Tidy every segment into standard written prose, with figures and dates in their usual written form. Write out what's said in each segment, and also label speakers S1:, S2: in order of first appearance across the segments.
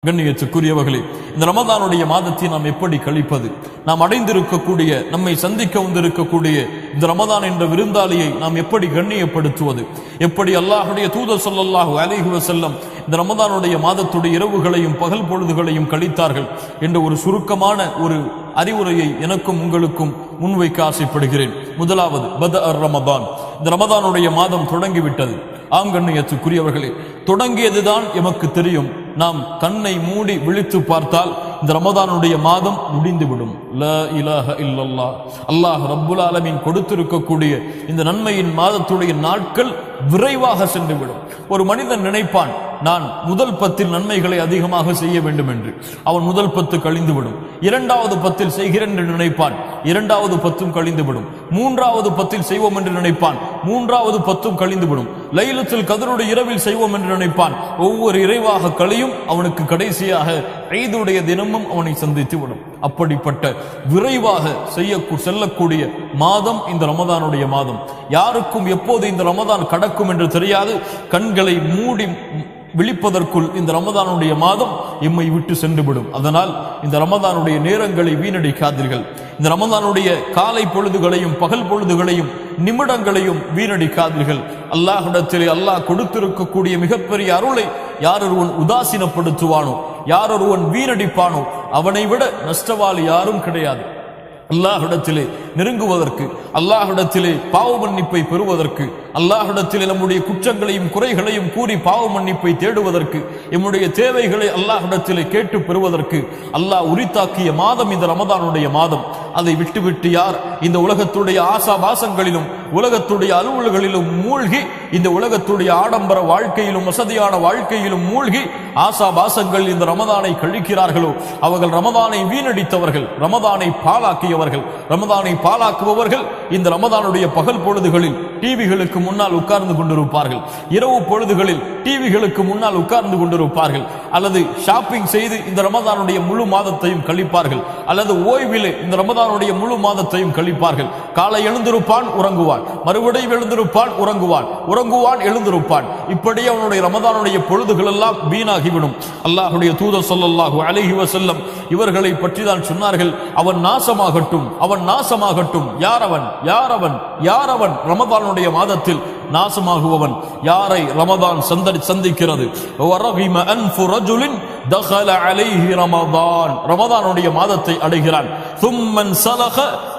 S1: கண்ணியத்துக்குரியவர்களே, இந்த ரமதானுடைய மாதத்தை நாம் எப்படி கழிப்பது? நாம் அடைந்திருக்கக்கூடிய, நம்மை சந்திக்க வந்திருக்கக்கூடிய இந்த ரமதான் என்ற விருந்தாளியை நாம் எப்படி கண்ணியப்படுத்துவது? எப்படி அல்லாஹுடைய தூதர் ஸல்லல்லாஹு அலைஹி வஸல்லம் இந்த ரமதானுடைய மாதத்துடைய இரவுகளையும் பகல் பொழுதுகளையும் கழித்தார்கள் என்ற ஒரு சுருக்கமான ஒரு அறிவுரையை எனக்கும் உங்களுக்கும் முன்வைக்க ஆசைப்படுகிறேன். முதலாவது, ரமதான். இந்த ரமதானுடைய மாதம் தொடங்கிவிட்டது. ஆம் கண்ணியத்துக்குரியவர்களே, தொடங்கியதுதான் எமக்கு தெரியும். நாம் கண்ணை மூடி விழித்து பார்த்தால் இந்த ரமதானுடைய மாதம் முடிந்துவிடும். லா இலாஹ இல்லல்லாஹ். அல்லாஹ் ரப்புல் ஆலமீன் கொடுத்திருக்கக்கூடிய இந்த நன்மையின் மாதத்துடைய நாட்கள் விரைவாக சென்றுவிடும். ஒரு மனிதன் நினைப்பான், நான் முதல் 10 நன்மைகளை அதிகமாக செய்ய வேண்டும் என்று. அவன் முதல் 10 கழிந்துவிடும். 2வது 10 செய்கிறேன் என்று நினைப்பான், 2வது 10 கழிந்துவிடும். 3வது 10 செய்வோம் என்று நினைப்பான், 3வது 10 கழிந்துவிடும். லைலத்துல் கத்ருடைய இரவில் செய்வோம் என்று நினைப்பான். ஒவ்வொரு இறைவாக கழியும் அவனுக்கு கடைசியாக ஈதுடைய தினமும் அவனை சந்தித்து விடும். அப்படிப்பட்ட விரைவாக செல்லக்கூடிய மாதம் இந்த ரமதானுடைய மாதம். யாருக்கும் எப்போது இந்த ரமதான் கடக்கும் என்று தெரியாது. கண்களை மூடி விழிப்பதற்குள் இந்த ரமதானுடைய மாதம் எம்மை விட்டு சென்றுவிடும். அதனால் இந்த ரமதானுடைய நேரங்களை வீணடிக்காதீர்கள். இந்த ரமதானுடைய காலை பொழுதுகளையும் பகல் பொழுதுகளையும் நிமிடங்களையும் வீணடிக்காதீர்கள். அல்லாஹ்விடத்திலே அல்லாஹ் கொடுத்திருக்கக்கூடிய மிகப்பெரிய அருளை யார் ஒருவன் உதாசீனப்படுத்துவானோ, யார் ஒருவன் வீணடிப்பானோ, அவனை விட நஷ்டவாளி யாரும் கிடையாது. அல்லாஹ்விடத்திலே நெருங்குவதற்கு, அல்லாஹ்விடத்திலே பாவ மன்னிப்பை பெறுவதற்கு, அல்லாஹ்விடத்திலே நம்முடைய குற்றங்களையும் குறைகளையும் கூறி பாவ மன்னிப்பை தேடுவதற்கு, நம்முடைய தேவைகளை அல்லாஹ்விடத்திலே கேட்டு பெறுவதற்கு அல்லாஹ் உரித்தாக்கிய மாதம் இந்த ரமதானுடைய மாதம். அதை விட்டுவிட்டு யார் இந்த உலகத்துடைய ஆசாபாசங்களிலும் உலகத்துடைய அலுவல்களிலும் மூழ்கி, இந்த உலகத்துடைய ஆடம்பர வாழ்க்கையிலும் வசதியான வாழ்க்கையிலும் மூழ்கி ஆசாபாசங்கள் இந்த ரமதானை கழிக்கிறார்களோ, அவர்கள் ரமதானை வீணடித்தவர்கள், ரமதானை பாழாக்கியவர்கள். ரமதானை பாழாக்குபவர்கள் இந்த ரமதானுடைய பகல் பொழுதுகளில் டிவிகளுக்கு முன்னால் உட்கார்ந்து கொண்டிருப்பார்கள், இரவு பொழுதுகளில் டிவிகளுக்கு முன்னால் உட்கார்ந்து கொண்டிருப்பார்கள், அல்லது ஷாப்பிங் செய்து இந்த ரமதானுடைய முழு மாதத்தையும் கழிப்பார்கள், அல்லது ஓய்விலே இந்த ரமதானுடைய முழு மாதத்தையும் கழிப்பார்கள். காலை எழுந்திருப்பான், உறங்குவான், மறுபடியும் எழுந்திருப்பான், உறங்குவான், உறங்குவான், எழுந்திருப்பான். இப்படி அவனுடைய ரமதானுடைய பொழுதுகள் எல்லாம் வீணாகிவிடும். அல்லாஹ்வுடைய தூதர் ஸல்லல்லாஹு அலைஹி வஸல்லம் இவர்களை பற்றி தான் சொன்னார்கள், அவன் நாசமாகட்டும், அவன் நாசமாகட்டும். யார் அவன், யார் அவன், யார் அவன்? ரமதானுடைய மாதத்தில் நாசமாகுவவன். யாரை ரமதான் சந்திக்கிறது? வரகிம அன்ஃபு ரஜுலின் தகல அலைஹி ரமதான். ரமதானுடைய மாதத்தை அடைகிறான். சும்மன் சலக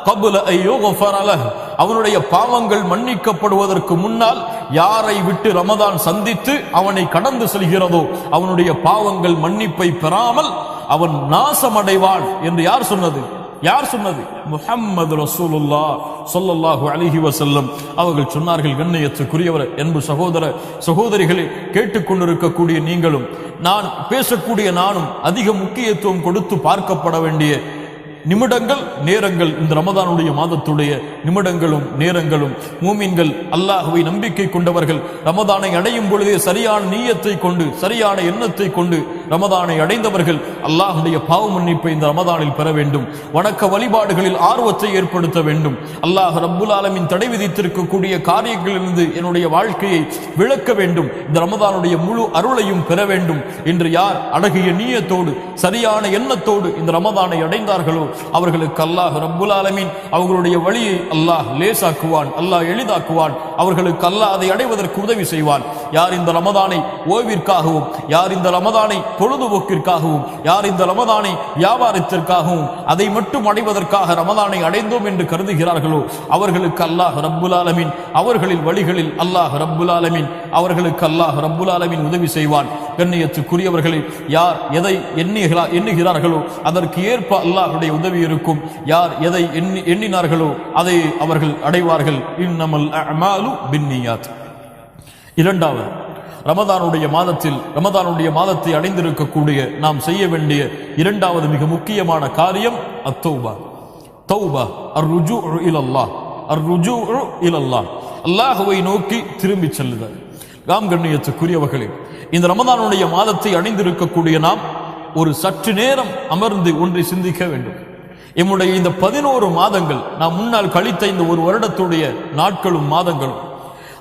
S1: கபுல ஐயுகஃபர லஹ். அவனுடைய பாவங்கள் மன்னிக்கப்படுவதற்கு முன்னால் யாரை விட்டு ரமதான் சந்தித்து அவனை கடந்து செல்கிறதோ அவனுடைய பாவங்கள் மன்னிப்பை பெறாமல் அவன் நாசமடைவான் என்று யார் சொன்னது? யார் சொன்னது? முஹம்மது ரசூலுல்லாஹ் ஸல்லல்லாஹு அலைஹி வஸல்லம் அவர்கள் சொன்னார்கள். கண்ணியத்துக்குரியவர், அன்பு சகோதர சகோதரிகளே, கேட்டுக்கொண்டிருக்கக்கூடிய நீங்களும் நான் பேசக்கூடிய நானும் அதிக முக்கியத்துவம் கொடுத்து பார்க்கப்பட வேண்டிய நிமிடங்கள், நேரங்கள் இந்த ரமதானுடைய மாதத்துடைய நிமிடங்களும் நேரங்களும். மூமின்கள், அல்லாஹ்வை நம்பிக்கை கொண்டவர்கள் ரமதானை அடையும் பொழுதே சரியான நீயத்தை கொண்டு, சரியான எண்ணத்தை கொண்டு ரமதானை அடைந்தவர்கள் அல்லாஹ்வுடைய பாவ மன்னிப்பை இந்த ரமதானில் பெற வேண்டும். வணக்க வழிபாடுகளில் ஆர்வத்தை ஏற்படுத்த வேண்டும். அல்லாஹ் ரப்புல் ஆலமீன் தடை விதித்திருக்கக்கூடிய காரியங்களிலிருந்து என்னுடைய வாழ்க்கையை விளக்க வேண்டும், இந்த ரமதானுடைய முழு அருளையும் பெற வேண்டும் என்று யார் அழகிய நீயத்தோடு சரியான எண்ணத்தோடு இந்த ரமதானை அடைந்தார்களோ அவர்களுக்கு அல்லாஹ் ரப்புல் ஆலமீன் அவர்களுடைய வழியை அல்லாஹ் லேசாக்குவான், அல்லாஹ் எளிதாக்குவான். அவர்களுக்கு அல்லாஹ் அதை அடைவதற்கு உதவி செய்வான். யார் இந்த ரமதானை ஓய்விற்காகவும், யார் இந்த ரமதானை பொழுதுபோக்கிற்காகவும், யார் இந்த ரமதானை வியாபாரத்திற்காகவும் அதை மட்டும் அடைவதற்காக ரமதானை அடைந்தோம் என்று கருதுகிறார்களோ அவர்களுக்கு அல்லாஹ் ரப்புல் ஆலமீன் அவர்களின் வழிகளில் அல்லாஹ் ரப்புல் ஆலமீன் அவர்களுக்கு அல்லாஹ் ரப்புல் ஆலமீன் உதவி செய்வான். கண்ணியத்துக்குரியவர்களை, யார் எதை எண்ணுகிறார்களோ அதற்கு ஏற்ப அல்லாஹ்வுடைய உதவி இருக்கும். யார் எதை எண்ணினார்களோ அதை அவர்கள் அடைவார்கள். இன்னமல் அஅமாலு பின்னியாத். இரண்டாவது, ரமதானுடைய மாதத்தில், ரமதானுடைய மாதத்தை அடைந்திருக்கக்கூடிய நாம் செய்ய வேண்டிய இரண்டாவது மிக முக்கியமான காரியம் அத்தௌபா. தௌபா, அர்ருஜூஉ இலல்லாஹ், அர்ருஜூஉ இலல்லாஹ், அல்லாஹ்வை நோக்கி திரும்பி செல்லுதல். ராம் கண்ணியத்துக்குரியவர்களே, இந்த ரமதானுடைய மாதத்தை அடைந்திருக்கக்கூடிய நாம் ஒரு சற்று நேரம் அமர்ந்து ஒன்றை சிந்திக்க வேண்டும். எம்முடைய இந்த 11 மாதங்கள், நாம் முன்னால் கழித்த இந்த ஒரு வருடத்துடைய நாட்களும் மாதங்களும்,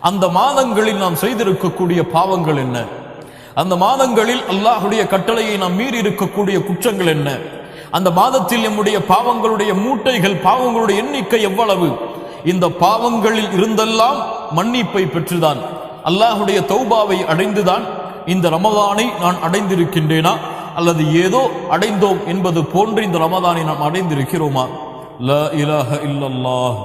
S1: அந்த மாதங்களில் நாம் செய்திருக்கக்கூடிய பாவங்கள் என்ன? அந்த மாதங்களில் அல்லாஹுடைய கட்டளையை நாம் மீறி இருக்கக்கூடிய குற்றங்கள் என்ன? அந்த மாதத்தில் நம்முடைய பாவங்களுடைய மூட்டைகள், பாவங்களுடைய எண்ணிக்கை எவ்வளவு? இந்த பாவங்களில் இருந்தெல்லாம் மன்னிப்பை பெற்றுதான், அல்லாஹுடைய தௌபாவை அடைந்துதான் இந்த ரமதானை நான் அடைந்திருக்கின்றேனா, அல்லது ஏதோ அடைந்தோம் என்பது போன்று இந்த ரமதானை நாம் அடைந்திருக்கிறோமா? லா இலாஹ இல்லல்லாஹ்.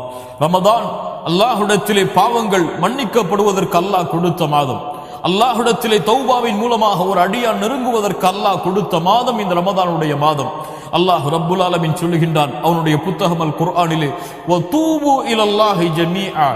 S1: ரமதான் அல்லாஹ்விடத்திலே பாவங்கள் மன்னிக்கப்படுவதற்கு அல்லாஹ் கொடுத்த மாதம். அல்லாஹ்விடத்திலே தௌபாவின் மூலமாக ஒரு அடியான் நெருங்குவதற்கு அல்லாஹ் கொடுத்த மாதம் இந்த ரமதானுடைய மாதம். அல்லாஹ் ரப்புல் ஆலமீன் சொல்லுகின்றான் அவனுடைய புத்தகம் அல் குர்ஆனிலே, வதூபு இலல்லாஹி ஜமீஆ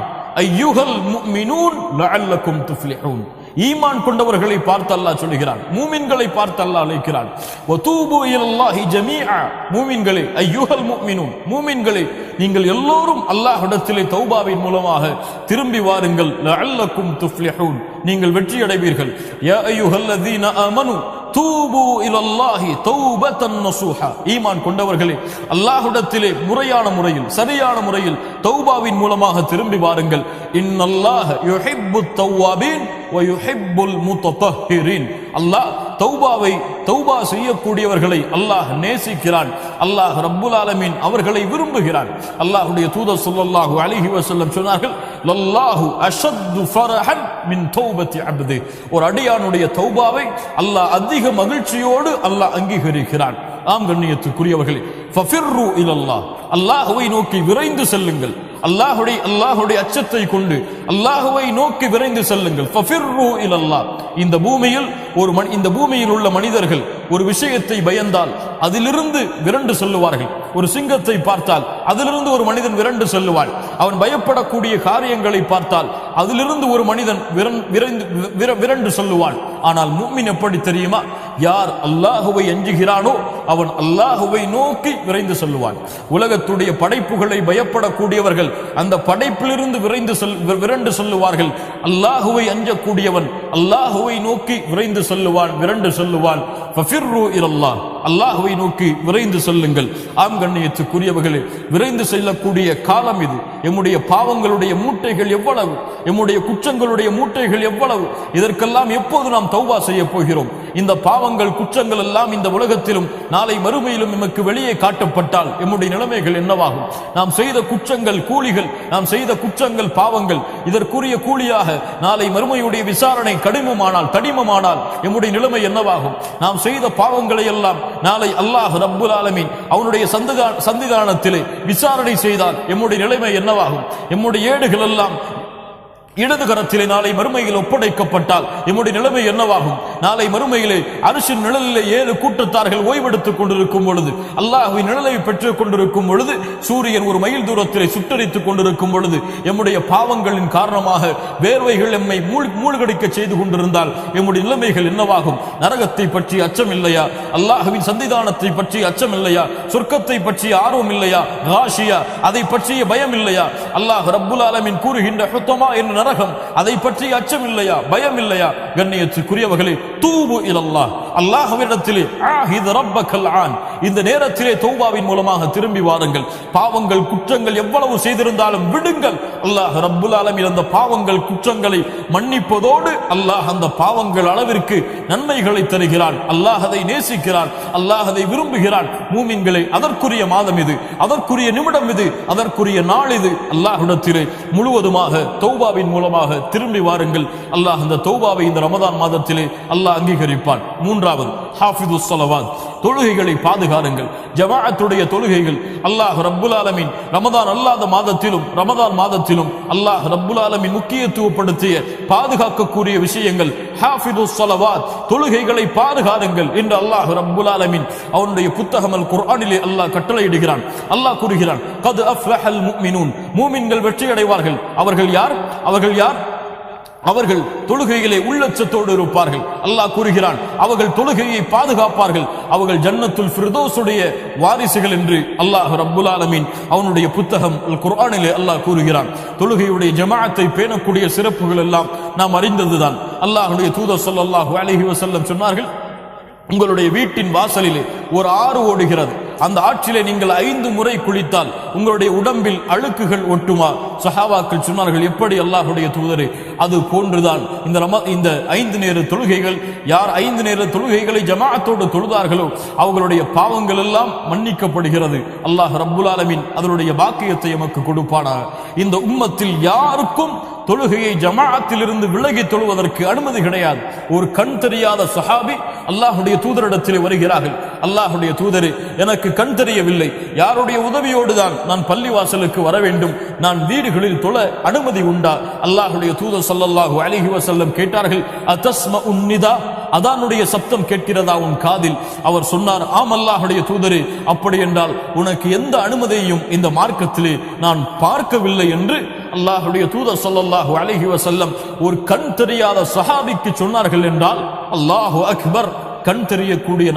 S1: அய்யுஹல் முஃமினூன் லஅல்லக்கும் துஃப்லிஹூன். ஈமான் கொண்டவர்களை பார்த்து அல்லாஹ் சொல்லுகிறான், மூமின்களை பார்த்து அல்லாஹ் அழைக்கிறான். வதூபு இலல்லாஹி ஜமீஆ, மூமின்களே, அய்யுஹல் முஃமினூன், மூமின்களே, நீங்கள் எல்லோரும் அல்லாஹ்விடத்திலே தௌபாவின் மூலமாக திரும்பி வாருங்கள். லஅல்லக்கும் துஃப்லிஹூன், நீங்கள் வெற்றி அடைவீர்கள். யா அய்யுஹல்லதீன ஆமனு தூபு இலல்லாஹி தௌபத்தன் நஸூஹா, ஈமான் கொண்டவர்களே, அல்லாஹ்விடத்திலே முறையான முறையில், சரியான முறையில் தௌபாவின் மூலமாக திரும்பி வாருங்கள். இன்னல்லாஹ யுஹிப்புத் தவ்வாபீன் வ யுஹிப்புல் முத்தஹிரீன். அல்லாஹ் தௌபா செய்யக்கூடியவர்களை அல்லாஹ் நேசிக்கிறான். அல்லாஹ் ரப்புல் ஆலமீன் அவர்களை விரும்புகிறான். அல்லாஹ்வுடைய தூதர் ஸல்லல்லாஹு அலைஹி வஸல்லம் சொன்னார்கள், லல்லாஹு அஷத்து ஃபரஹன் மின் தௌபத்தி அப்தி. ஒரு அடியானுடைய தௌபாவை அல்லாஹ் அதிக மகிழ்ச்சியோடு அல்லாஹ் அங்கீகரிக்கிறான். ஆம் கண்ணியத்துக்குரியவர்களே, ஃபஃபிர்ரு இலல்லாஹ், அல்லாஹ்வை நோக்கி விரைந்து செல்லுங்கள். அல்லாஹ்வுடைய அச்சத்தை கொண்டு அல்லாஹ்வை நோக்கி விரைந்து செல்லுங்கள். ஃபஃபிர்ரு இலல்லாஹ். இந்த பூமியில் உள்ள மனிதர்கள் ஒரு விஷயத்தை பயந்தால் அதிலிருந்து விரண்டு செல்லுவார்கள். ஒரு சிங்கத்தை பார்த்தால் அதிலிருந்து ஒரு மனிதன் விரண்டு செல்லுவான். அவன் பயப்படக்கூடிய காரியங்களை பார்த்தால் அதிலிருந்து ஒரு மனிதன் விரண்டு செல்லுவான். ஆனால் முஃமின் எப்படி தெரியுமா? யார் அல்லாஹுவை அஞ்சுகிறானோ அவன் அல்லாஹுவை நோக்கி விரைந்து செல்லுவான். உலகத்துடைய படைப்புகளை பயப்படக்கூடியவர்கள் அந்த படைப்பிலிருந்து விரண்டு செல்லுவார்கள். அல்லாஹுவை அஞ்சக்கூடியவன் அல்லாஹுவை நோக்கி விரைந்து செல்லுவான், விரண்டு செல்லுவான். ஃபஃபிர்ரு இலல்லாஹ், அல்லாஹுவை நோக்கி விரைந்து செல்லுங்கள். ஆம் கண்ணியத்துக்குரியவர்களே, விரைந்து செல்லக்கூடிய காலம் இது. எம்முடைய பாவங்களுடைய மூட்டைகள் எவ்வளவு, எம்முடைய குற்றங்களுடைய மூட்டைகள் எவ்வளவு, இதற்கெல்லாம் எப்போது நாம் தௌபா செய்ய போகிறோம்? இந்த பாவங்கள், குற்றங்கள் எல்லாம் இந்த உலகத்திலும் நாளை மறுமையிலும் நமக்கு வெளியே காட்டப்பட்டால் எம்முடைய நிலைமைகள் என்னவாகும்? நாம் செய்த குற்றங்கள் கூலிகள், நாம் செய்த குற்றங்கள் பாவங்கள், இதற்குரிய கூலியாக நாளை மறுமையுடைய விசாரணை கடினமானால் எம்முடைய நிலைமை என்னவாகும்? நாம் செய்த பாவங்களை எல்லாம் நாளை அல்லாஹ் ரப்புல் ஆலமீன் அவனுடைய சந்திதானத்திலே விசாரணை செய்தால் எம்முடைய நிலைமை என்னவாகும்? எம்முடைய ஏடுகள் எல்லாம் இடது கரத்திலே நாளை மறுமையில் ஒப்படைக்கப்பட்டால் எம்முடைய நிலைமை என்னவாகும்? நாளை மறுமையிலே அரிசின் நிழலிலே 7 கூட்டத்தார்கள் ஓய்வெடுத்துக் கொண்டிருக்கும் பொழுது, அல்லாஹ்வின் நிழலை பெற்றுக் கொண்டிருக்கும் பொழுது, சூரியன் ஒரு மைல் தூரத்திலே சுட்டரித்துக் கொண்டிருக்கும் பொழுது, எம்முடைய பாவங்களின் காரணமாக வேர்வைகள் எம்மை மூழ்கடிக்க செய்து கொண்டிருந்தால் எம்முடைய நிலைமைகள் என்னவாகும்? நரகத்தை பற்றி அச்சம் இல்லையா? அல்லாஹ்வின் சந்திதானத்தை பற்றி அச்சம் இல்லையா? சொர்க்கத்தை பற்றிய ஆர்வம் இல்லையா? காஷியா, அதை பற்றிய பயம் இல்லையா? அல்லாஹ் ரப்புல் ஆலமீன் கூறுகின்ற ஹுத்தமா என்ற நரகம், அதை பற்றி அச்சம் இல்லையா? பயம் இல்லையா? கண்ணியத்துக்குரியவர்களே, தூபு இலல்லாஹ், அல்லாஹ்விடத்திலே ஆஹித் ரப்பக்கல் ஆன், இந்த நேரத்திலே தௌபாவின் மூலமாக திரும்பி வாருங்கள். பாவங்கள், குற்றங்கள் எவ்வளவு செய்திருந்தாலும் விடுங்கள். அல்லாஹ் ரப்புல் ஆலமீன் அந்த பாவங்கள், குற்றங்களை மன்னிப்பதோடு அல்லாஹ் அந்த பாவங்கள் அளவிற்கு நன்மைகளை தருகிறான். அல்லாஹ் அதை நேசிக்கிறான், அல்லாஹ் அதை விரும்புகிறான். மூமின்களே, அதற்குரிய மாதம் இது, அதற்குரிய நிமிடம் இது, அதற்குரிய நாள் இது. அல்லாஹ்விடத்திலே முழுவதுமாக தௌபாவின் மூலமாக திரும்பி வாருங்கள். அல்லாஹ் அந்த தௌபாவை இந்த ரமதான் மாதத்திலே அல்லாஹ் அங்கீகரிப்பான். மூன்றாவது, ஹாஃபிதுஸ் ஸலவாத், தொழுகைகளை பாதுகாருங்கள். ஜமாஅத்துடைய தொழுகைகள் அல்லாஹ் ரப்புல் ஆலமீன் ரமதான் அல்லாத மாதத்திலும் ரமதான் மாதத்திலும் அல்லாஹ் ரப்புல் ஆலமீன் முக்கியத்துவப்படுத்திய பாதுகாக்கக்கூடிய விஷயங்கள். ஹாஃபிதுஸ் ஸலவாத், தொழுகைகளை பாதுகாருங்கள் என்று அல்லாஹ் ரப்புல் ஆலமீன் அவனுடைய புத்தகம் அல் குர்ஆனிலே அல்லாஹ் கட்டளையிடுகிறான். அல்லாஹ் கூறுகிறான், கத் அஃப்லஹல் முஃமினூன், மூமின்கள் வெற்றி அடைவார்கள். அவர்கள் யார்? அவர்கள் தொழுகையிலே உள்ளச்சத்தோடு இருப்பார்கள். அல்லாஹ் கூறுகிறான், அவர்கள் தொழுகையை பாதுகாப்பார்கள், அவர்கள் ஜன்னத்துல் ஃபிர்தௌஸுடைய வாரிசுகள் என்று அல்லாஹ் ரப்புல் ஆலமீன் அவனுடைய புத்தகம் அல் குர்ஆனிலே அல்லாஹ் கூறுகிறான். தொழுகையுடைய ஜமாஅத்தை பேணக்கூடிய சிறப்புகள் எல்லாம் நாம் அறிந்ததுதான். அல்லாஹ்வுடைய தூதர் ஸல்லல்லாஹு அலைஹி வஸல்லம் சொன்னார்கள், உங்களுடைய வீட்டின் வாசலிலே ஒரு ஆறு ஓடுகிறது, அந்த ஆற்றிலே நீங்கள் 5 முறை குளித்தால் உங்களுடைய உடம்பில் அழுக்குகள் ஒட்டுமா? சஹாபாக்கள் சொன்னார்கள், எப்படி அல்லாஹ்வுடைய தூதரே, அது போன்றுதான் இந்த 5 நேர தொழுகைகள். யார் 5 நேர தொழுகைகளை ஜமாஅத்தோடு தொழுதார்களோ அவர்களுடைய பாவங்கள் எல்லாம் மன்னிக்கப்படுகிறது. அல்லாஹ் ரப்புல் ஆலமீன் அதனுடைய பாக்கியத்தை நமக்கு கொடுப்பானாக. இந்த உம்மத்தில் யாருக்கும் தொழுகையை ஜமாஅத்தில் இருந்து விலகி தொழுவதற்கு அனுமதி கிடையாது. ஒரு கண் தெரியாத சஹாபி அல்லாஹ்வுடைய தூதரிடத்தில் வருகிறார்கள். அல்லாஹ்வுடைய தூதரே, எனக்கு கண் தெரியவில்லை, யாருடைய உதவியோடு தான் நான் பள்ளிவாசலுக்கு வர வேண்டும், நான் வீடுகளில் தொழ அனுமதி உண்டா? அல்லாஹ்வுடைய தூதர் ஸல்லல்லாஹு அலைஹி வஸல்லம் கேட்டார்கள், அதஸ்மஉன் நிதா, அதானுடைய சப்தம் கேட்கிறதா உன் காதில்? அவர் சொன்னார், ஆம் அல்லாஹ்வுடைய தூதரே, அப்படி என்றால் உனக்கு எந்த அனுமதியையும் இந்த மார்க்கத்திலே நான் பார்க்கவில்லை என்று அல்லாஹ்வுடைய தூதர் ஸல்லல்லாஹு அலைஹி வஸல்லம் ஒரு கண் தெரியாத சஹாபிக்கு சொன்னார்கள் என்றால், அல்லாஹு அக்பர். கண் தெரியக்கூடிய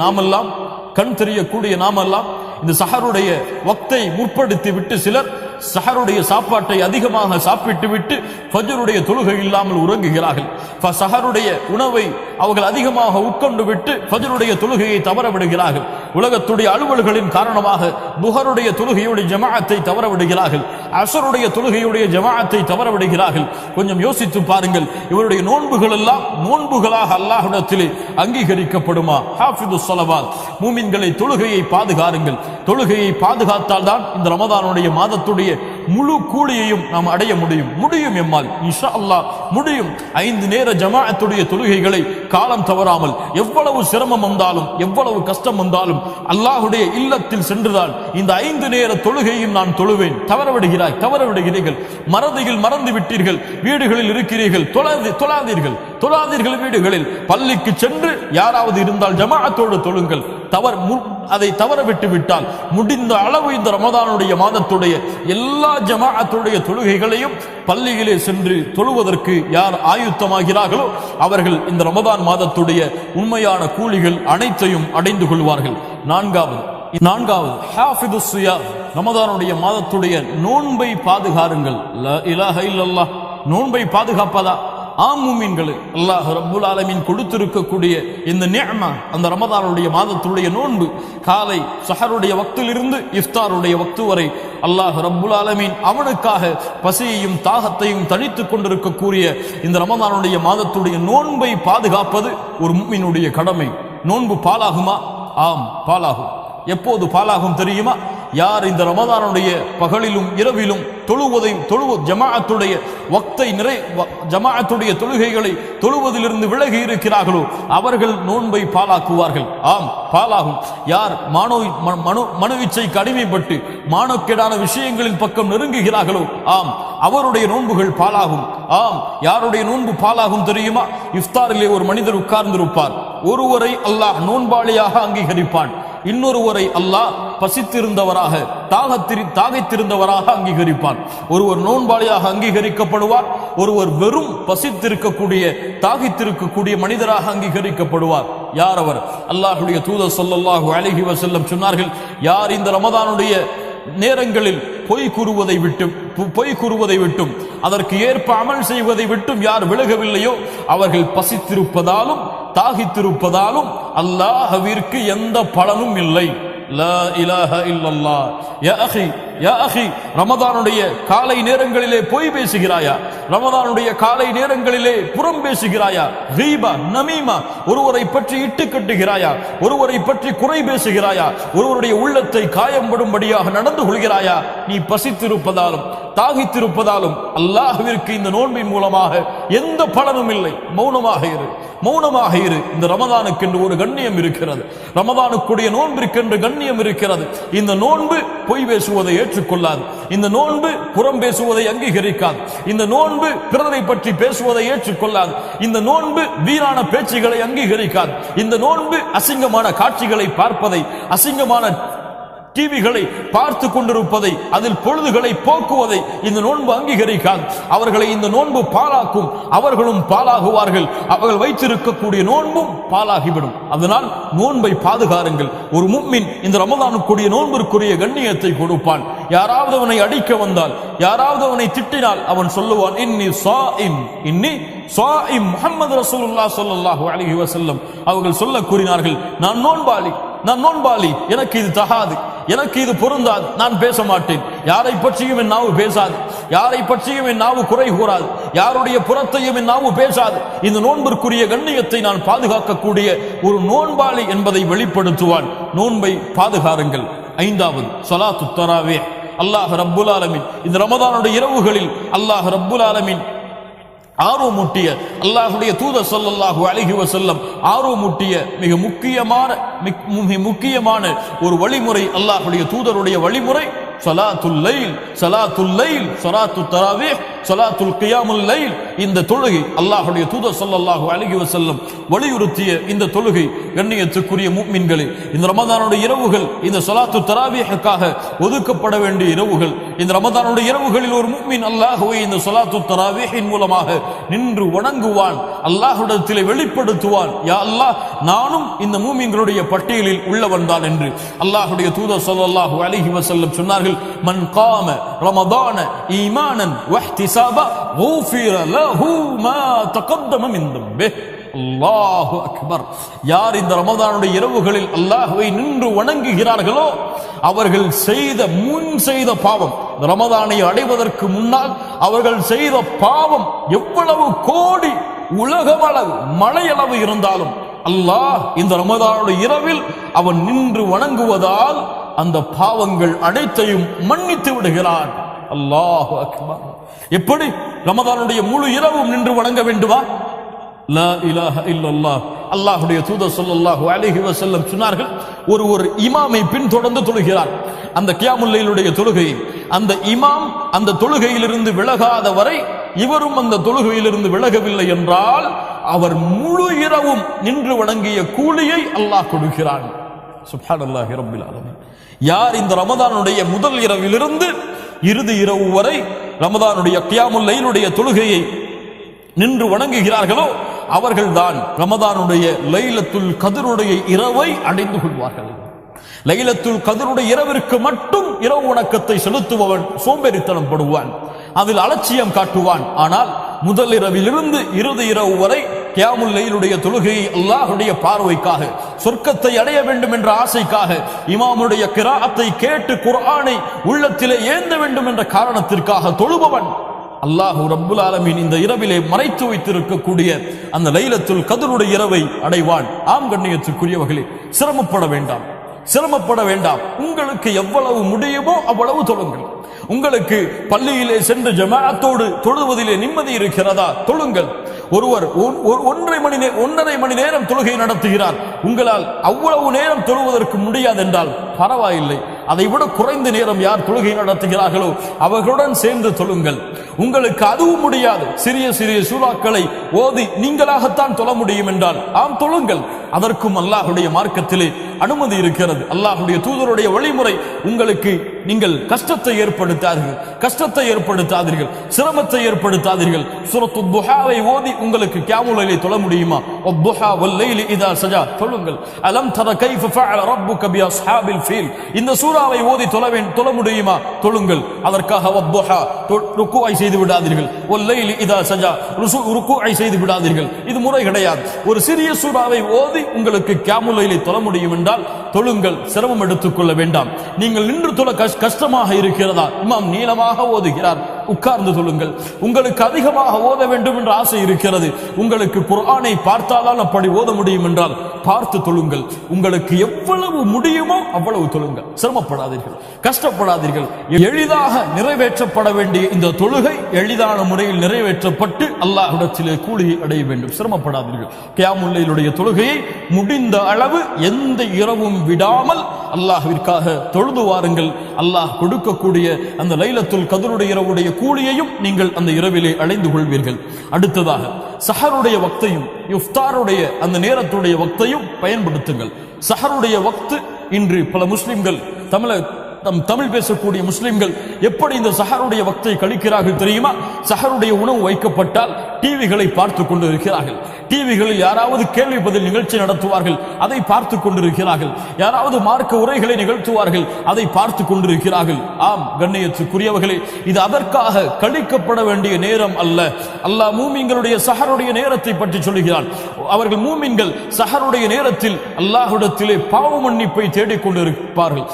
S1: நாமெல்லாம் இந்த சஹருடைய வக்தை முற்படுத்தி விட்டு சிலர் சஹருடைய சாப்பாட்டை அதிகமாக சாப்பிட்டு விட்டு ஃபஜ்ருடைய தொழுகை இல்லாமல் உறங்குகிறார்கள். சஹருடைய உணவை அவர்கள் அதிகமாக உட்கொண்டு விட்டு ஃபஜ்ருடைய தொழுகையை தவற விடுகிறார்கள். உலகத்துடைய அலுவல்களின் காரணமாக துஹருடைய தொழுகையுடைய ஜமாஅத்தை தவற விடுகிறார்கள். அஸருடைய தொழுகையுடைய ஜமாஅத்தை தவற விடுகிறார்கள். கொஞ்சம் யோசித்து பாருங்கள், இவருடைய நோன்புகள் எல்லாம் நோன்புகளாக அல்லாஹ்விடத்திலே அங்கீகரிக்கப்படுமா? ஹாஃபிதுஸ் ஸலவாத், மூமின்களை தொழுகையை பாதுகாருங்கள். தொழுகையை பாதுகாத்தால் தான் இந்த ரமதானுடைய மாதத்துடைய முழு கூலியையும் நாம் அடைய முடியும் எம்மால் இன்ஷா அல்லாஹ் முடியும். 5 நேர ஜமாஅத்துடைய தொழுகைகளை காலம் தவறாமல், எவ்வளவு சிரமம் வந்தாலும் எவ்வளவு கஷ்டம் வந்தாலும் அல்லாஹ்வுடைய இல்லத்தில் சென்றுதான் இந்த 5 நேர தொழுகையும் நான் தொழுவேன். தவற விடுகிறீர்கள், மறதியில் மறந்து விட்டீர்கள், வீடுகளில் இருக்கிறீர்கள், தொழாதீர்கள் வீடுகளில். பள்ளிக்கு சென்று யாராவது இருந்தால் ஜமாஅத்தோடு தொழுங்கள். அதை தவற விட்டு விட்டால் முடிந்த அளவு இந்த ரமதானுடைய மாதத்துடைய எல்லா ஜமாஅத்துடைய தொழுகைகளையும் பள்ளியிலே சென்று தொழுவதற்கு யார் ஆயுத்தமாகிறார்களோ அவர்கள் இந்த ரமதான் மாதத்துடைய உண்மையான கூலிகள் அனைத்தையும் அடைந்து கொள்வார்கள். நான்காவது ஹாஃபிதுஸ் ஸியாம், ரமதானுடைய மாதத்துடைய நோன்பை பாதுகாருங்கள். லா இலாஹ இல்லல்லாஹ், நோன்பை பாதுகாப்பதா? ஆம் மூமின்களே, அல்லாஹ் ரப்புல் ஆலமீன் கொடுத்திருக்கக்கூடிய இந்த நிஅமா, அந்த ரமதானுடைய மாதத்துடைய நோன்பு, காலை சஹருடைய வக்திலிருந்து இஃப்தாருடைய வக்து வரை அல்லாஹ் ரப்புல் ஆலமீன் அவனுக்காக பசியையும் தாகத்தையும் தணித்துக் கொண்டிருக்கக்கூடிய இந்த ரமதானுடைய மாதத்துடைய நோன்பை பாதுகாப்பது ஒரு முஃமினுடைய கடமை. நோன்பு பாலாகுமா? ஆம், பாலாகும். எப்போது பாலாகும் தெரியுமா? யார் இந்த ரமதானுடைய பகலிலும் இரவிலும் ஜமாஅத்துடைய வக்தை ஜமாஅத்துடைய தொழுகைகளை தொழுவதிலிருந்து விலகி இருக்கிறார்களோ அவர்கள் நோன்பை பாலாக்குவார்கள். ஆம், பாலாகும். யார் மனோ இச்சைக்கு அடிமைப்பட்டு மானக்கேடான விஷயங்களின் பக்கம் நெருங்குகிறார்களோ ஆம், அவருடைய நோன்புகள் பாலாகும். ஆம், யாருடைய நோன்பு பாலாகும் தெரியுமா? இஃப்தாரிலே ஒரு மனிதர் உட்கார்ந்திருப்பார். ஒருவரை அல்லாஹ் நோன்பாளியாக அங்கீகரிப்பான், இன்னொருவரை அல்லாஹ் பசித்திருந்தவராக தாகைத்திருந்தவராக அங்கீகரிப்பான். ஒருவர் நோன்பாளியாக அங்கீகரிக்கப்படுவார், ஒருவர் வெறும் பசித்திருக்கக்கூடிய தாகித்திருக்கக்கூடிய மனிதராக அங்கீகரிக்கப்படுவார். யார் அவர்? அல்லாஹ்வுடைய தூதர் ஸல்லல்லாஹு அலைஹி வஸல்லம் சொன்னார்கள், யார் இந்த ரமதானுடைய நேரங்களில் பொய் கூறுவதை விட்டும் அதற்கு ஏற்ப அமல் செய்வதை விட்டும் யார் விலகவில்லையோ அவர்கள் பசித்திருப்பதாலும் தாகித்திருப்பதாலும் அல்லாஹ்விற்கு எந்த பலனும் இல்லை. லா இலாஹ இல்லல்லாஹ். யா அஹி, ரமதானுடைய காலை நேரங்களிலே பொய் பேசுகிறாயா? ரமதானுடைய காலை நேரங்களிலே புறம் பேசுகிறாயா? கீபா, நமீமா, ஒருவரை பற்றி இட்டு கட்டுகிறாயா? ஒருவரை பற்றி குறை பேசுகிறாயா? ஒருவருடைய உள்ளத்தை காயம்படும்படியாக நடந்து கொள்கிறாயா? நீ பசித்திருப்பதாலும் தாகித்திருப்பதாலும் அல்லாஹ்விற்கு இந்த நோன்பின் மூலமாக எந்த பலனும் இல்லை. மௌனமாக இரு. இந்த ரமதானுக்கென்று ஒரு கண்ணியம் இருக்கிறது, ரமதானுக்குடைய நோன்பிற்கென்று கண்ணியம் இருக்கிறது. இந்த நோன்பு பொய் பேசுவதை ஏற்றுக்கொள்ளாது, இந்த நோன்பு புறம் பேசுவதை அங்கீகரிக்காது, இந்த நோன்பு பிறரை பற்றி பேசுவதை ஏற்றுக்கொள்ளாது, இந்த நோன்பு வீணான பேச்சுகளை அங்கீகரிக்காது, இந்த நோன்பு அசிங்கமான காட்சிகளை பார்ப்பதை, அசிங்கமான டிவிகளை பார்த்து கொண்டிருப்பதை, அதில் பொழுதுகளை போக்குவதை இந்த நோன்பு அங்கீகரிக்காது. அவர்களை இந்த நோன்பு பாலாக்கும், அவர்களும் பாலாகுவார்கள், அவர்கள் வைத்திருக்கக்கூடிய நோன்பும் பாலாகிவிடும். அதனால் நோன்பை பாதுகாருங்கள். ஒரு முஃமின் இந்த ரமதானுக்குரிய நோன்பிற்குரிய கண்ணியத்தை கொடுப்பான். யாராவது அவனை அடிக்க வந்தால், யாராவது அவனை திட்டினால் அவன் சொல்லுவான், இன்னி ஸாயிம். முஹம்மது ரசூலுல்லாஹ் ஸல்லல்லாஹு அலைஹி வஸல்லம் அவர்கள் சொல்ல கூறினார்கள், நான் நோன்பாளி, எனக்கு இது தகாது. எனக்கு இது பொருந்தாது, நான் பேச மாட்டேன். யாரை பற்றியும் என் நாவு பேசாது, யாரை பற்றியும் என் நாவு குறை கூறாது, யாருடைய புறத்தையும் என் நாவு பேசாது. இந்த நோன்பிற்குரிய கண்ணியத்தை நான் பாதுகாக்கக்கூடிய ஒரு நோன்பாளி என்பதை வெளிப்படுத்துவான். நோன்பை பாதுகாருங்கள். ஐந்தாவது ஸலாத்து தராவீஹ். அல்லாஹ் ரப்புல் ஆலமீன் இந்த ரமதானுடைய இரவுகளில் அல்லாஹ் ரப்புல் ஆலமீன் ஆர்வமூட்டிய, அல்லாஹுடைய தூதர் ஸல்லல்லாஹு அலைஹி வஸல்லம் ஆர்வமூட்டிய மிக முக்கியமான ஒரு வழிமுறை, அல்லாஹுடைய தூதருடைய வழிமுறை ஸலாத்துல் லைல். ஸலாத்துல் லைல், ஸலாத்து தராவீஹ், ஸலாத்துல் கியாமுல் லைல். இந்த தொழுகை அல்லாஹுடைய தூதர் ஸல்லல்லாஹு அலைஹி வஸல்லம் வலியுறுத்திய இந்த தொழுகை கண்ணியத்துக்குரிய முஃமின்களே, இந்த ரமதானுடைய இரவுகள் இந்த ஸலாத்து தராவீஹுக்காக ஒதுக்கப்பட வேண்டிய இரவுகள். இந்த ரமதானுடைய இரவுகளில் ஒரு முஃமின் அல்லாஹ்வை இந்த ஸலாத்து தராவீஹின் மூலமாக நின்று வணங்குவான், அல்லாஹ்விடத்திலே வெளிப்படுத்துவான், யா அல்லாஹ் நானும் இந்த முஃமின்களுடைய பட்டியலில் உள்ளவன் தான் என்று. அல்லாஹ்வுடைய தூதர் ஸல்லல்லாஹு அலைஹி வஸல்லம் சொன்னார்கள், மன் காம ரமதான ஈமானன் வஹ்திசாபா குஃபிர லஹு மா தகத்தம மின் தம்பிஹ். அல்லாஹு அக்பர். யார் இந்த ரமதானுடைய இரவுகளில் அல்லாஹ்வை நின்று வணங்குகிறார்களோ அவர்கள் முன் செய்த பாவம், ரமதானை அடைவதற்கு முன்னால் அவர்கள் செய்த பாவம் எவ்வளவு கோடி உலகளவு மலையளவு இருந்தாலும் அல்லாஹ் இந்த ரமதானுடைய இரவில் அவன் நின்று வணங்குவதால் அந்த பாவங்கள் அனைத்தையும் மன்னித்து விடுகிறான். அல்லாஹு அக்பர். எப்படி ரமதானுடைய முழு இரவும் நின்று வணங்க வேண்டுமா? லா இலாஹ இல்லல்லாஹ். அல்லாஹ்வுடைய தூதர் ஸல்லல்லாஹு அலைஹி வஸல்லம் சொன்னார்கள், ஒரு இமாமை பின்தொடர்ந்து தொழுகிறார். அந்த கியாமுல் லைலுடைய தொழுகை, அந்த இமாம் அந்த தொழுகையிலிருந்து விலகாத வரை இவரும் அந்த தொழுகையிலிருந்து விலகவில்லை என்றால் அவர் முழு இரவும் நின்று வணங்கிய கூலியை அல்லாஹ் கொடுக்கிறான். சுப்ஹானல்லாஹி ரப்பில் ஆலமீன். யார் இந்த ரமதானுடைய முதல் இரவிலிருந்து இறுதி இரவு வரை ரமதானுடைய கியாமுல் லைலுடைய தொழுகையை நின்று வணங்குகிறார்களோ அவர்கள்தான் ரமதானுடைய லைலத்துல் கத்ருடைய இரவை அடைந்து கொள்வார்கள். லைலத்துல் கத்ருடைய இரவிற்கு மட்டும் இரவு வணக்கத்தை செலுத்துபவன் சோம்பேறித்தனம் படுவான், அதில் அலட்சியம் காட்டுவான். ஆனால் முதல் இரவிலிருந்து இறுதி இரவு வரை கியாமுல் லைலுடைய தொழுகையை அல்லாஹ்வுடைய பார்வைக்காக, சொர்க்கத்தை அடைய வேண்டும் என்ற ஆசைக்காக, இமாமுடைய கிராஅத்தை கேட்டு குர்ஆனை உள்ளத்திலே ஏந்த வேண்டும் என்ற காரணத்திற்காக தொழுபவன் அல்லாஹ் ரப்புல் ஆலமீன் இந்த இரவிலே மறைத்து வைத்திருக்கக்கூடிய அந்த லைலத்துல் கத்ருடைய இரவை அடைவான். ஆம் கண்ணியத்துக்குரியவர்களே, சிரமப்பட வேண்டாம், சிரமப்பட வேண்டாம். உங்களுக்கு எவ்வளவு முடியுமோ அவ்வளவு தொழுங்கள். உங்களுக்கு பள்ளியிலே சென்று ஜமாஅத்தோடு தொழுவதிலே நிம்மதி இருக்கிறதா? தொழுங்கள். ஒருவர் 1.5 மணி நேரம் தொழுகை நடத்துகிறார், உங்களால் அவ்வளவு நேரம் தொழுவதற்கு முடியாது என்றால் பரவாயில்லை, அதை விட குறைந்த நேரம் யார் தொழுகை நடத்துகிறார்களோ அவர்களுடன் சேர்ந்து தொழுங்கள். உங்களுக்கு அதுவும் முடியாது, சிறிய சிறிய சூறாக்களை ஓதி நீங்களாகத்தான் தொழ முடியும் என்றால் ஆம் தொழுங்கள். அதற்கும் அல்லாஹ்வுடைய மார்க்கத்திலே அனுமதி இருக்கிறது. அல்லாஹ்வுடைய தூதருடைய வழிமுறை உங்களுக்கு நீங்கள் கஷ்டத்தை ஏற்படுத்தாதீர்கள், சிரமத்தை ஏற்படுத்தாதீர்கள். சூரத்துத் துஹாவை ஓதி உங்களுக்கு கியாமுல் லைலை தொழ முடியுமா? வத்துஹா வல்லைலி இதா சஜா தொழுங்கள். அலம் தர கைஃப ஃபஅல ரப்புக பி அஸ்ஹாபில் ஃபீல். இந்த சூராவை ஓதி தொழ முடியுமா? தொழுங்கள். அதற்காக வத்துஹா ருக்குஐ செய்து விடாதீர்கள், வல்லைலி இதா சஜா ருக்குஐ செய்து விடாதீர்கள். இது முறை கிடையாது. ஒரு சிறிய சூராவை ஓதி உங்களுக்கு கியாமுல் லைலை தொழ முடியும் என்றால் தொழுங்கள், சிரமம் எடுத்துக்கொள்ள வேண்டாம். நீங்கள் நின்று தொழ கஷ்டமாக இருக்கிறதா? இமாம் நீளமாக ஓதுகிறார், உட்கார்ந்து தொழுங்கள். உங்களுக்கு அதிகமாக ஓத வேண்டும் என்ற ஆசை இருக்கிறது, உங்களுக்கு குர்ஆனை பார்த்தால்தான் அப்படி ஓத முடியும் என்றால் பார்த்து தொழுங்கள். உங்களுக்கு எவ்வளவு முடியுமோ அவ்வளவு தொழுங்கள். சிரமப்படாதீர்கள், கஷ்டப்படாதீர்கள். எளிதாக நிறைவேற்றப்பட வேண்டிய இந்த தொழுகை எளிதான முறையில் நிறைவேற்றப்பட்டு அல்லாஹ்விடத்திலே கூலியை அடைய வேண்டும். சிரமப்படாதீர்கள். கியாமுல் லைலுடைய தொழுகையை முடிந்த அளவு எந்த இரவும் விடாமல் அல்லாஹ்விற்காக தொழுது வாருங்கள். அல்லாஹ் கொடுக்கக்கூடிய அந்த லைலத்துல் கத்ருடைய இரவுடைய கூலியையும் நீங்கள் அந்த இரவிலே அடைந்து கொள்வீர்கள். அடுத்ததாக சஹருடைய வக்தையும் இஃப்தாருடைய அந்த நேரத்துடைய வக்தையும் பயன்படுத்துங்கள். சஹருடைய வக்து இன்று பல முஸ்லிம்கள் நம் தமிழ் பேசக்கூடிய முஸ்லிம்கள் எப்படி இந்த சஹருடைய வக்தை கழிக்கிறார்கள் தெரியுமா? சஹருடைய உணவு வைக்கப்பட்டால் டிவிகளை பார்த்து கொண்டிருக்கிறார்கள். டிவிகளில் யாராவது கேள்வி பதில் நிகழ்ச்சி நடத்துவார்கள், அதை பார்த்து கொண்டிருக்கிறார்கள். யாராவது மார்க்க உரைகளை நிகழ்த்துவார்கள், அதை பார்த்து கொண்டிருக்கிறார்கள். ஆம் கண்ணியத்துக்குரியவர்களே, இது அதற்காக கழிக்கப்பட வேண்டிய நேரம் அல்ல. அல்லாஹ் மூமின்களுடைய சஹருடைய நேரத்தை பற்றி சொல்கிறான். அவர்கள் மூமின்கள் சஹருடைய நேரத்தில் அல்லாஹ்விடத்திலே பாவ மன்னிப்பை தேடிக்கொண்டிருப்பார்கள்.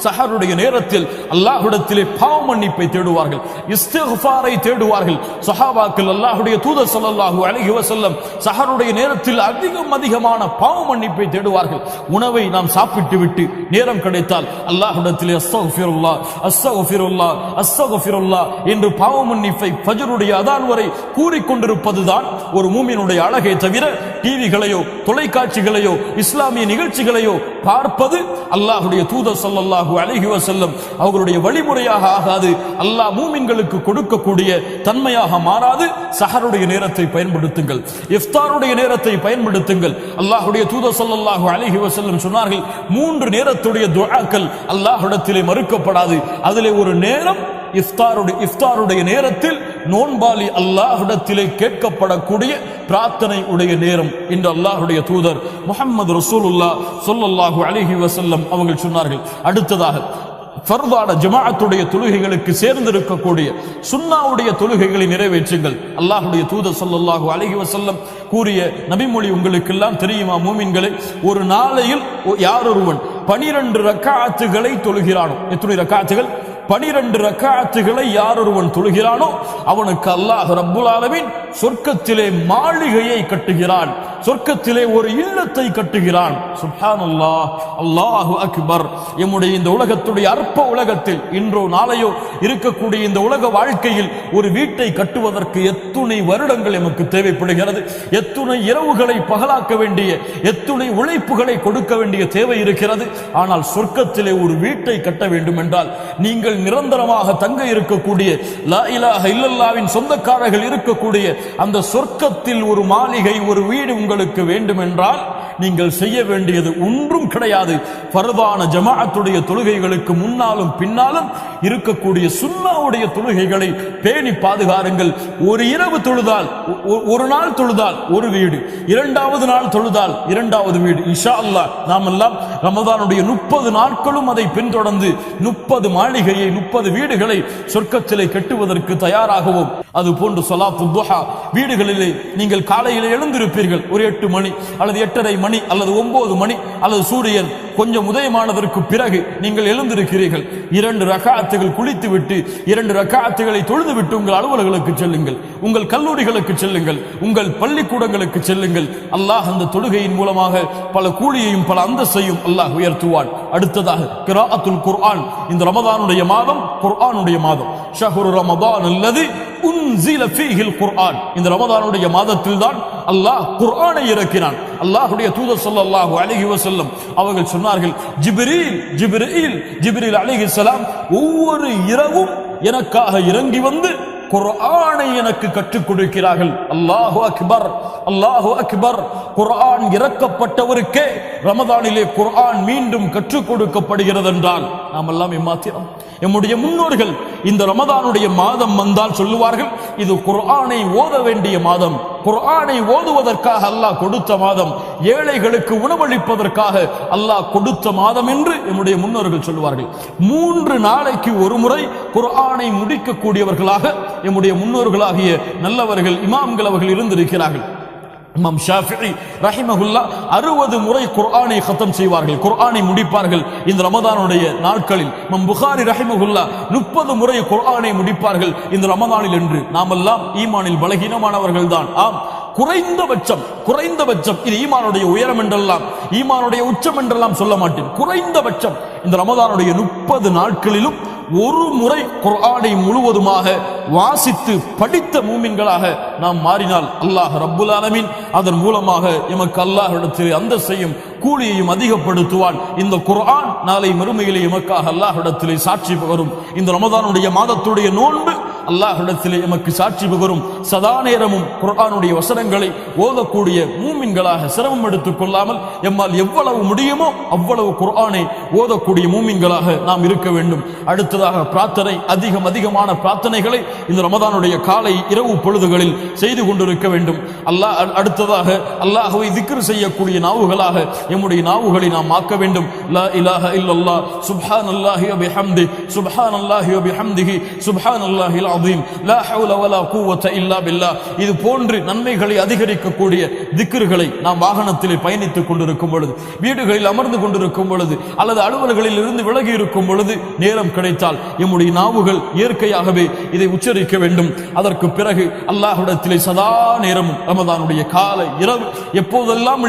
S1: சஹருடைய நேரத்தில் அல்லாஹ்விடத்திலே பாவ மன்னிப்பை தேடுவார்கள், இஸ்திக்ஃபாரை தேடுவார்கள். சஹாபாக்கள் அல்லாஹ்வுடைய தூதர் ஸல்லல்லாஹு அலைஹி வஸல்லம் சஹருடைய நேரத்தில் அதிகமான பாவ மன்னிப்பை தேடுவார்கள். உணவை நாம் சாப்பிட்டு விட்டு நேரம் கிடைத்தால் அல்லாஹ்விடத்திலே அஸ்தக்ஃபிருல்லாஹ் அஸ்தக்ஃபிருல்லாஹ் அஸ்தக்ஃபிருல்லாஹ் என்று பாவ மன்னிப்பை ஃபஜ்ருடைய அதான் வரை கூறிக்கொண்டிருப்பதுதான் ஒரு மூமினுடைய அழகே தவிர டிவிகளையோ தொலைக்காட்சிகளையோ இஸ்லாமிய நிகழ்ச்சிகளையோ பார்ப்பது அல்லாஹ்வுடைய தூதர் ஸல்லல்லாஹு அலைஹி வஸல்லம் அவர்களுடைய வழிமுறையாக ஆகாது. அல்லாஹ் மூமின்களுக்கு கொடுக்கக்கூடிய தன்மையாக மாறாது. சஹருடைய நேரத்தை பயன்படுத்துங்கள், இஃப்தாருடைய நேரத்தை பயன்படுத்துங்கள். அல்லாஹ்வுடைய தூதர் ஸல்லல்லாஹு அலைஹி வஸல்லம் சொன்னார்கள், 3 நேரத்துடைய துஆக்கள் அல்லாஹ்விடத்திலே மறுக்கப்படாது. அதிலே ஒரு நேரம் இஃப்தாருடைய நேரத்தில் நோன்பாளி அல்லாஹ்விடத்திலே கேட்கப்படக்கூடிய பிரார்த்தனை உடைய நேரம் என்று அல்லாஹ்வுடைய தூதர் முஹம்மது ரசூலுல்லாஹ் ஸல்லல்லாஹு அலைஹி வஸல்லம் அவர்கள் சொன்னார்கள். அடுத்ததாக ஃபர்தான ஜமாஅத்துடைய தொழுகைகளுக்கு சேர்ந்திருக்கக்கூடிய சுன்னாவுடைய தொழுகைகளை நிறைவேற்றுங்கள். அல்லாஹ்வுடைய தூதர் ஸல்லல்லாஹு அலைஹி வஸல்லம் கூறிய நபிமொழி உங்களுக்கு எல்லாம் தெரியுமா மூமின்களே? ஒரு நாளையில் யாரொருவன் 12 ரக்காத்துகளை தொழுகிறானோ, எத்தனை ரக்காத்துகள்? 12 ரக்காத்துகளை யாரொருவன் தொழுகிறானோ அவனுக்கு அல்லாஹ் ரப்புல் ஆலமீன் சொர்க்கத்திலே மாளிகையை கட்டுகிறான், சொர்க்கத்திலே ஒரு இல்லத்தை கட்டுகிறான். சுப்ஹானல்லாஹ், அல்லாஹு அக்பர். எம்முடைய இந்த உலகத்துடைய அற்ப உலகத்தில் இன்றோ நாளையோ இருக்கக்கூடிய இந்த உலக வாழ்க்கையில் ஒரு வீட்டை கட்டுவதற்கு எத்துணை வருடங்கள் எமக்கு தேவைப்படுகிறது, எத்துணை இரவுகளை பகலாக்க வேண்டிய, எத்துணை உழைப்புகளை கொடுக்க வேண்டிய தேவை இருக்கிறது. ஆனால் சொர்க்கத்திலே ஒரு வீட்டை கட்ட வேண்டும் என்றால் நீங்கள் நிரந்தரமாக தங்க இருக்கக்கூடிய லா இலாஹ இல்லல்லாஹ்வின் சொந்தக்காரர்கள் இருக்கக்கூடிய அந்த சொர்க்கத்தில் ஒரு மாளிகை, ஒரு வீடு உங்களுக்கு வேண்டும் என்றால் நீங்கள் செய்ய வேண்டியது ஒன்றும் கிடையாது. ஃபர்தான ஜமாஅத்துடைய தொழுகைகளுக்கு முன்னாலும் பின்னாலும் இருக்கக்கூடிய சுன்னாவுடைய தொழுகைகளை பேணி பாதுகாருங்கள். ஒரு இரவு தொழுதால், ஒரு நாள் தொழுதால் ஒரு வீடு, 2வது நாள் தொழுதால் 2வது வீடு. இன்ஷா அல்லாஹ் நாம் எல்லாம் ரமதானுடைய 30 நாட்களும் அதை பின்தொடர்ந்து 30 மாளிகையை, 30 வீடுகளை சொர்க்கத்திலே கட்டுவதற்கு தயாராகவும். அது போன்று ஸலாத்து துஹா வீடுகளிலே நீங்கள் காலையிலே எழுந்திருப்பீர்கள், ஒரு 8 மணி அல்லது 8:30 மணி அல்லது 9 மணி அல்லது சூரியன் கொஞ்சம் உதயமானதற்கு பிறகு நீங்கள் எழுந்திருக்கிறீர்கள். 2 ரக்காத்துகள் குளித்து விட்டு 2 ரக்காத்துகளை தொழுது விட்டு உங்கள் அலுவலர்களுக்கு செல்லுங்கள், உங்கள் கல்லூரிகளுக்கு செல்லுங்கள், உங்கள் பள்ளிக்கூடங்களுக்கு செல்லுங்கள். அல்லாஹ் அந்த தொழுகையின் மூலமாக பல கூலியையும் பல அந்தஸ்தையும் அல்லாஹ் உயர்த்துவான். அடுத்ததாக கிராஅத்துல் குர்ஆன். இந்த ரமதானுடைய மாதம் குர்ஆனுடைய மாதம். ஷஹ்ரு ரமதான் அல்லது உன்ஸில ஃபீஹில் குர்ஆன். இந்த ரமதானுடைய மாதத்தில் தான் அல்லாஹ் குர்ஆனை இறக்கினான். அல்லாஹ்வுடைய தூதர் ஸல்லல்லாஹு அலைஹி வஸல்லம் அவர்கள் சொன்னார்கள், ஜிப்ரீல் அலைஹிஸ்ஸலாம் ஒவ்வொரு இரவும் எனக்காக இறங்கி வந்து குர்ஆனை எனக்கு கற்றுக் கொடுக்கிறார்கள். அல்லாஹு அக்பர், அல்லாஹு அக்பர். குர்ஆன் இறக்கப்பட்டவருக்கே ரமதானிலே குர்ஆன் மீண்டும் கற்றுக் கொடுக்கப்படுகிறது என்றால் நாம் எல்லாம் எம்மாத்திரம். எம்முடைய முன்னோர்கள் இந்த ரமதானுடைய மாதம் வந்தால் சொல்லுவார்கள், இது குர்ஆனை ஓத வேண்டிய மாதம், குர்ஆனை ஓதுவதற்காக அல்லாஹ் கொடுத்த மாதம், ஏழைகளுக்கு உணவளிப்பதற்காக அல்லாஹ் கொடுத்த மாதம் என்று எம்முடைய முன்னோர்கள் சொல்லுவார்கள். 3 நாளைக்கு ஒரு முறை குர்ஆனை முடிக்கக்கூடியவர்களாக எம்முடைய முன்னோர்களாகிய நல்லவர்கள் இமாம்கள் அவர்கள் இருந்திருக்கிறார்கள். இமாம் ஷாஃபிஈ ரஹிமஹுல்லாஹ் 60 முறை குர்ஆனை ഖതம் செய்வார்கள், குர்ஆனை முடிப்பார்கள் இந்த ரமதானுடைய நாட்களில். இமாம் புகாரி ரஹிமஹுல்லாஹ் 30 முறை குர்ஆனை முடிப்பார்கள் இந்த ரமதானில் என்று. நாமெல்லாம் ஈமானில் பலகீனமானவர்கள் தான். ஆம், குறைந்தபட்சம் இது ஈமானுடைய உயரம் என்றெல்லாம், ஈமானுடைய உச்சம் என்றெல்லாம் சொல்ல மாட்டேன். குறைந்தபட்சம் இந்த ரமதானுடைய 30 நாட்களிலும் ஒரு முறை குர்ஆனை முழுவதுமாக வாசித்து படித்த மூமின்களாக நாம் மாறினால் அல்லாஹ் ரப்புல் ஆலமீன் அதன் மூலமாக எமக்கு அல்லாஹ்விடத்தில் அந்தஸ்தையும் கூலியையும் அதிகப்படுத்துவான். இந்த குர்ஆன் நாளை மறுமையிலே எமக்காக அல்லாஹ்விடத்திலே சாட்சி வரும். இந்த ரமதானுடைய மாதத்துடைய நோன்பு அல்லாஹ்விடத்திலே எமக்கு சாட்சி பகரும் சதா நேரமும் குர்ஆனுடைய வசனங்களை ஓதக்கூடிய மூமின்களாக சிரமம் எடுத்துக் கொள்ளாமல் எம்மால் எவ்வளவு முடியுமோ அவ்வளவு குர்ஆனை ஓதக்கூடிய மூமின்களாக நாம் இருக்க வேண்டும். அடுத்ததாக பிரார்த்தனை, அதிகமான பிரார்த்தனைகளை இந்த ரமதானுடைய காலை இரவு பொழுதுகளில் செய்து கொண்டிருக்க வேண்டும். அடுத்ததாக அல்லாஹ்வை திக்ர் செய்யக்கூடிய நாவுகளாக எம்முடைய நாவுகளை நாம் ஆக்க வேண்டும். லா இலாஹ இல்லல்லாஹ் சுப்ஹானல்லாஹி வ பிஹம்தி சுப்ஹானல்லாஹி வ பிஹம்திஹி சுப்ஹானல்லாஹில் அஸீம் லா ஹவ்ல வலா குவத இல்லா பில்லாஹ். இது போன்று நன்மைகளை அதிகரிக்கக்கூடிய திக்ர்களை நாம் வாகனத்திலே பயணித்துக் கொண்டிருக்கும் பொழுது, வீடுகளில் அமர்ந்து கொண்டிருக்கும் பொழுது, அல்லது அலுவல்களில் இருந்து விலகி இருக்கும் பொழுது நேரம் கிடைத்தால் எம்முடைய நாவுகள் இயற்கையாகவே இதை உச்சரிக்க வேண்டும். அதற்கு பிறகு அல்லாஹ்விடத்திலே சதா நேரமும் ரமதானுடைய காலை இரவு எப்போதெல்லாம்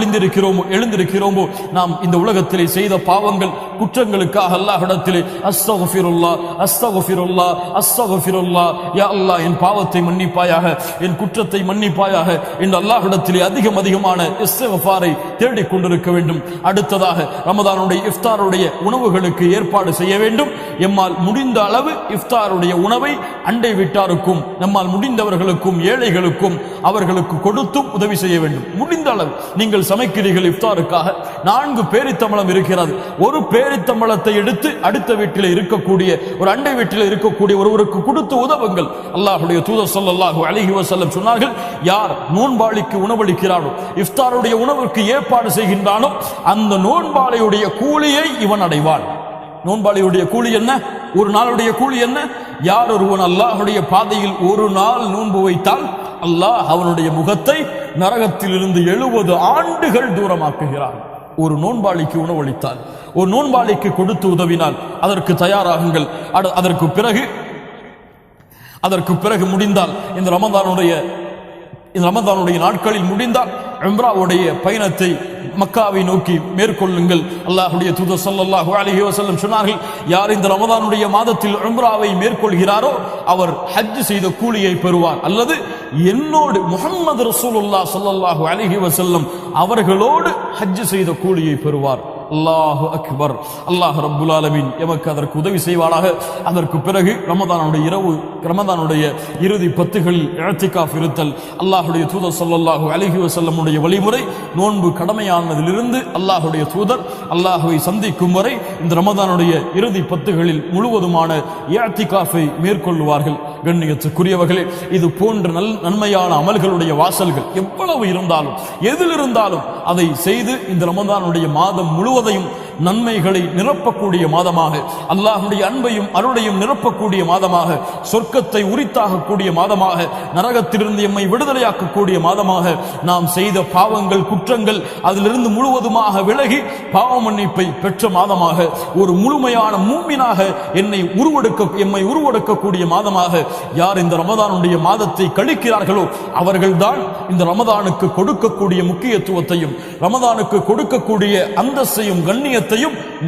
S1: எழுந்திருக்கிறோமோ நாம் இந்த உலகத்திலே செய்த பாவங்கள் குற்றங்களுக்காக அல்லாஹ்விடத்திலே அஸ்தக்ஃபிருல்லாஹ் அஸ்தக்ஃபிருல்லாஹ் அஸ்தக்ஃபிருல்லாஹ் யா அல்லாஹ் என் பாவத்தை மன்னிப்பாயாக, என் குற்றத்தை மன்னிப்பாயாக என்று அல்லாஹ்விடத்திலே அதிகமான இஸ்திக்ஃபாரை தேடிக் கொண்டிருக்க வேண்டும். அடுத்ததாக ரமதானுடைய இஃப்தாருடைய உணவுகளுக்கு ஏற்பாடு செய்ய வேண்டும். எம்மால் முடிந்த அளவு இஃப்தாருடைய உணவை அண்டை வீட்டாருக்கும் நம்மால் முடிந்தவர்களுக்கும் ஏழைகளுக்கும் அவர்களுக்கு கொடுத்தும் உதவி செய்ய வேண்டும். முடிந்த அளவு நீங்கள் சமைக்கிறீர்கள் இஃப்தாருக்காக, 4 பேரித்தம்பளம் இருக்கிறது, ஒரு பேரித்தம்பளத்தை எடுத்து அடுத்த வீட்டில் இருக்கக்கூடிய ஒரு அண்டை வீட்டில் இருக்கக்கூடிய ஒருவருக்கு கொடுத்து உதவுங்கள். அல்லாஹ்வுடைய தூதர் ஸல்லல்லாஹு அலைஹி வஸல்லம் சொன்னார்கள், யார் நோன்பாளிக்கு உணவளிக்கிறானோ, இஃப்தாருடைய உணவுக்கு ஏற்பாடு செய்கின்றானோ அந்த நோன்பாளியுடைய கூலியை இவன் அடைவான். நோன்பாளியுடைய கூலி என்ன? ஒரு நாளுடைய கூலி என்ன? யார் ஒருவன் அல்லாஹ்வுடைய பாதையில் ஒரு நாள் நோன்பு வைத்தால் அல்லாஹ் அவனுடைய முகத்தை நரகத்தில் இருந்து 70 ஆண்டுகள் தூரமாக்குகிறான். ஒரு நோன்பாளிக்கு உணவளித்தால், ஒரு நோன்பாளிக்கு கொடுத்து உதவினால் அதற்கு தயாராகுங்கள். அதற்கு பிறகு முடிந்தால் இந்த ரமதானுடைய நாட்களில் முடிந்தால் உம்ராவுடைய பயணத்தை மக்காவை நோக்கி மேற்கொள்ளுங்கள். அல்லாஹ்வுடைய தூதர் ஸல்லல்லாஹு அலைஹி வஸல்லம் சொன்னார்கள், யார் இந்த ரமதானுடைய மாதத்தில் உம்ராவை மேற்கொள்கிறாரோ அவர் ஹஜ் செய்த கூலியை பெறுவார், அல்லது என்னோடு முஹம்மது ரசூலுல்லாஹ் ஸல்லல்லாஹு அலைஹி வஸல்லம் அவர்களோடு ஹஜ் செய்த கூலியை பெறுவார். அல்லாஹு அக்பர். அல்லாஹ் ரப்புல் ஆலமீன் எமக்கு அதற்கு உதவி செய்வாராக. அதற்கு பிறகு ரமதானுடைய இறுதி 10களில் இஅ்திகாஃப் இருத்தல். அல்லாஹ்வுடைய தூதர் ஸல்லல்லாஹு அலைஹி வஸல்லமுடைய வழிமுறை, நோன்பு கடமையானதிலிருந்து அல்லாஹ்வுடைய தூதர் அல்லாஹ்வை சந்திக்கும் வரை இந்த ரமதானுடைய இறுதி 10களில் முழுவதுமான இஅ்திகாஃபை மேற்கொள்வார்கள். கண்ணியத்துக்குரியவர்களே, இது போன்ற நன்மையான அமல்களுடைய வாசல்கள் எவ்வளவு இருந்தாலும் எதில் இருந்தாலும் அதை செய்து இந்த ரமதானுடைய மாதம் முழுவதையும் நன்மைகளை நிரப்பக்கூடிய மாதமாக, அல்லாஹ்வுடைய அன்பையும் அருளையும் நிரப்பக்கூடிய மாதமாக, சொர்க்கத்தை உரித்தாகக்கூடிய மாதமாக, நரகத்திலிருந்து எம்மை விடுதலையாக்கக்கூடிய மாதமாக, நாம் செய்த பாவங்கள் குற்றங்கள் அதிலிருந்து முழுவதுமாக விலகி பாவ மன்னிப்பை பெற்ற மாதமாக, ஒரு முழுமையான மூமினாக எம்மை உருவெடுக்கக்கூடிய மாதமாக யார் இந்த ரமதானுடைய மாதத்தை கழிக்கிறார்களோ அவர்கள்தான் இந்த ரமதானுக்கு கொடுக்கக்கூடிய முக்கியத்துவத்தையும் ரமதானுக்கு கொடுக்கக்கூடிய அந்தஸ்தையும் கண்ணியத்தையும்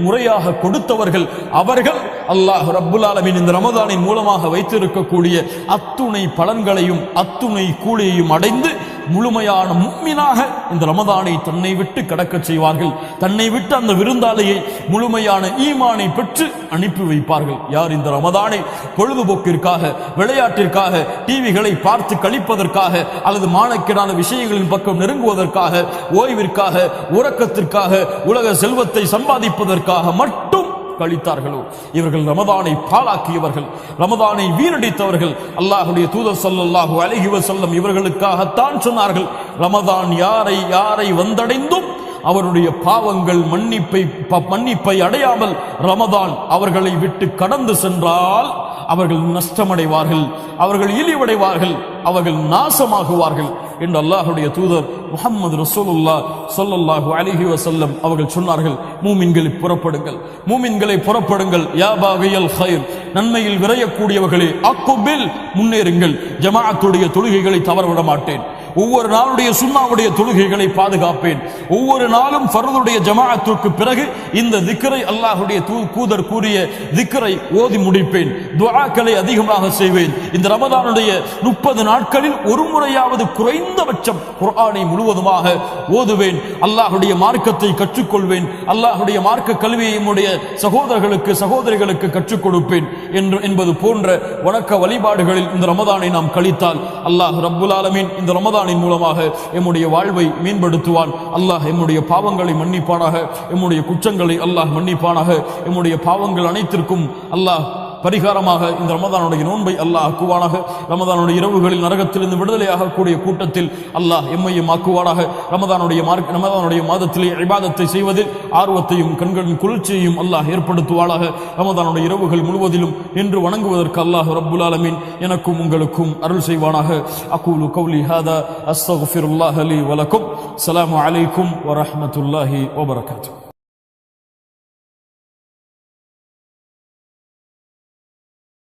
S1: முறையாக கொடுத்தவர்கள். அவர்கள் அல்லாஹ் ரப்புல் ஆலமீன் இந்த ரமதானின் மூலமாக வைத்திருக்கக்கூடிய அத்துணை பலன்களையும் அத்துணை கூலியையும் அடைந்து முழுமையான முஃமினாக இந்த ரமதானை தன்னை விட்டு கடக்க செய்வார்கள். தன்னை விட்டு அந்த விருந்தாளியை முழுமையான ஈமானை பெற்று அனுப்பி வைப்பார்கள். யார் இந்த ரமதானை பொழுதுபோக்கிற்காக, விளையாட்டிற்காக, டிவிகளை பார்த்து கழிப்பதற்காக அல்லது மானக்கேடான விஷயங்களின் பக்கம் நெருங்குவதற்காக, ஓய்விற்காக, உறக்கத்திற்காக, உலக செல்வத்தை சம்பாதிப்பதற்காக மட்டும் கழித்தார்களோ இவர்கள் ரமதானை பாழாக்கியவர்கள், ரமதானை வீணடித்தவர்கள். அல்லாஹ்வுடைய தூதர் ஸல்லல்லாஹு அலைஹி வஸல்லம் இவர்களுக்காகத்தான் சொன்னார்கள், ரமதான் யாரை வந்தடைந்தும் அவருடைய பாவங்கள் மன்னிப்பை அடையாமல் ரமதான் அவர்களை விட்டு கடந்து சென்றால் அவர்கள் நஷ்டமடைவார்கள், அவர்கள் இழிவடைவார்கள், அவர்கள் நாசமாகுவார்கள் என்று அல்லாஹ்வுடைய தூதர் முஹம்மது ரசூலுல்லாஹ் ஸல்லல்லாஹு அலைஹி வஸல்லம் அவர்கள் சொன்னார்கள். மூமின்களை புறப்படுங்கள். யா பாகியல் கைர், நன்மையில் விரையக்கூடியவர்களே, அக்குபில், முன்னேறுங்கள். ஜமாஅத்துடைய தொழுகைகளை தவறவிட மாட்டேன், ஒவ்வொரு நாளுடைய சுன்னாவுடைய தொழுகைகளை பாதுகாப்பேன். ஒவ்வொரு நாளும் ஃபர்துடைய ஜமாஅத்துக்கு பிறகு இந்த திக்ரை அல்லாஹ்வுடைய தூதர் கூறிய திக்ரை ஓதி முடிப்பேன். துஆக்களை அதிகமாக செய்வேன். இந்த ரமதானுடைய 30 நாட்களில் ஒரு முறையாவது குறைந்தபட்சம் குர்ஆனை முழுவதுமாக ஓதுவேன். அல்லாஹ்வுடைய மார்க்கத்தை கற்றுக்கொள்வேன். அல்லாஹ்வுடைய மார்க்க கல்வியை நம்முடைய சகோதரர்களுக்கு சகோதரிகளுக்கு கற்றுக் கொடுப்பேன் என்பது போன்ற வணக்க வழிபாடுகளில் இந்த ரமதானை நாம் கழித்தால் அல்லாஹ் ரப்புல் ஆலமீன் இந்த ரமதானின் மூலமாக எம்முடைய வாழ்வை மேம்படுத்துவான். அல்லாஹ் எம்முடைய பாவங்களை மன்னிப்பானாக. எம்முடைய குற்றங்களை அல்லாஹ் மன்னிப்பானாக. எம்முடைய பாவங்கள் அனைத்திற்கும் அல்லாஹ் பரிகாரமாக இந்த ரமதானுடைய நோன்பை அல்லாஹ் ஆக்குவானாக. ரமதானுடைய இரவுகளில் நரகத்திலிருந்து விடுதலையாக கூடிய கூட்டத்தில் அல்லாஹ் எம்மையும் ஆக்குவானாக. ரமதானுடைய மாதத்திலே இபாதத்தை செய்வதில் ஆர்வத்தையும் கண்களின் குளிர்ச்சியையும் அல்லாஹ் ஏற்படுத்துவானாக. ரமதானுடைய இரவுகள் முழுவதிலும் நின்று வணங்குவதற்கு அல்லாஹ் ரப்புல் ஆலமீன் எனக்கும் உங்களுக்கும் அருள் செய்வானாக. அகூலு கௌலி ஹாதா அஸ்தக்ஃபிருல்லாஹ் லி வ லக்கும். அஸ்ஸலாமு அலைக்கும் வ ரஹ்மத்துல்லாஹி வ பரகாத்துஹு.